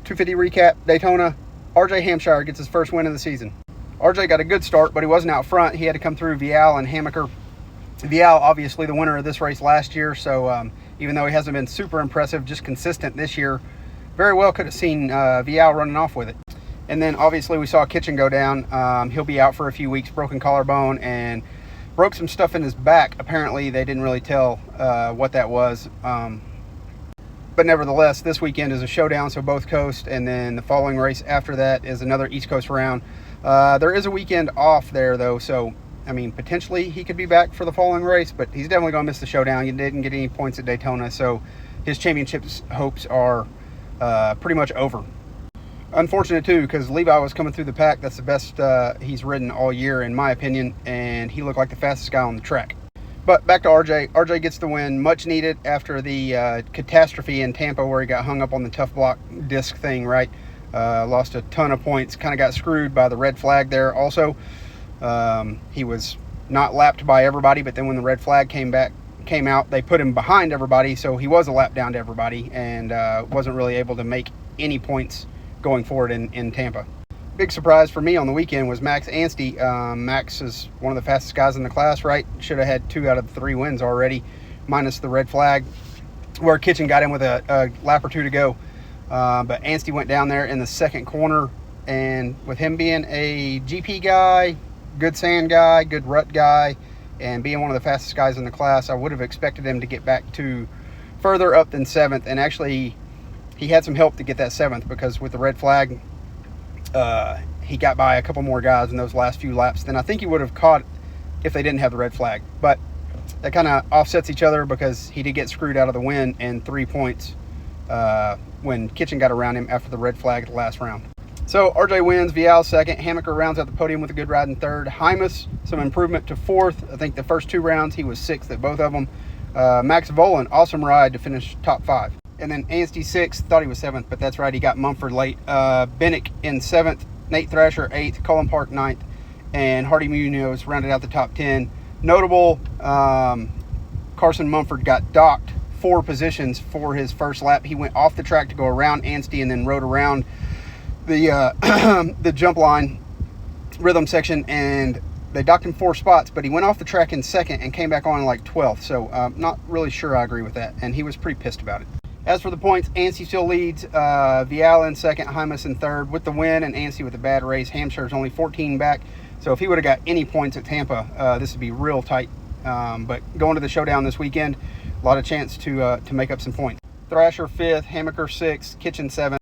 250 recap, Daytona. RJ Hampshire gets his first win of the season. RJ got a good start, but he wasn't out front. He had to come through Vial and Hammaker. Vial, obviously the winner of this race last year, so even though he hasn't been super impressive, just consistent this year, very well could have seen Vial running off with it. And then obviously we saw Kitchen go down. He'll be out for a few weeks, broken collarbone, and broke some stuff in his back. Apparently they didn't really tell what that was. But nevertheless, this weekend is a showdown, so both coast, and then the following race after that is another East Coast round. There is a weekend off there, though, so, I mean, potentially he could be back for the following race, but he's definitely going to miss the showdown. He didn't get any points at Daytona, so his championship hopes are pretty much over. Unfortunate, too, because Levi was coming through the pack. That's the best he's ridden all year, in my opinion, and he looked like the fastest guy on the track. But back to RJ. RJ gets the win, much needed after the catastrophe in Tampa where he got hung up on the tough block disc thing, right? Lost a ton of points, kind of got screwed by the red flag there. Also, he was not lapped by everybody, but then when the red flag came out, they put him behind everybody, so he was a lap down to everybody and wasn't really able to make any points going forward in Tampa. Big surprise for me on the weekend was Max Anstey. Max is one of the fastest guys in the class, right? Should have had 2 out of the 3 wins already, minus the red flag, where Kitchen got in with a lap or 2 to go. But Anstey went down there in the second corner, and with him being a GP guy, good sand guy, good rut guy, and being one of the fastest guys in the class, I would have expected him to get back to further up than 7th, and actually he had some help to get that 7th, because with the red flag, he got by a couple more guys in those last few laps than I think he would have caught if they didn't have the red flag. But that kind of offsets each other, because he did get screwed out of the win and 3 points when Kitchen got around him after the red flag at the last round. So RJ wins, Vial second, Hammaker rounds out the podium with a good ride in third. Hymas, some improvement to 4th. I think the first 2 rounds he was 6th at both of them. Max Volan, awesome ride to finish top 5. And then Anstey 6th, thought he was 7th, but that's right, he got Mumford late. Bennick in 7th, Nate Thrasher 8th, Cullen Park 9th, and Hardy Munoz rounded out the top 10. Notable, Carson Mumford got docked 4 positions for his first lap. He went off the track to go around Anstey and then rode around the the jump line rhythm section, and they docked him 4 spots, but he went off the track in 2nd and came back on like 12th, so not really sure I agree with that, and he was pretty pissed about it. As for the points, Anstey still leads, Vial in 2nd, Hymas in 3rd with the win, and Anstey with a bad race. Hampshire's only 14 back, so if he would have got any points at Tampa, this would be real tight. But going to the showdown this weekend, a lot of chance to make up some points. Thrasher 5th, Hammaker 6th, Kitchen 7th.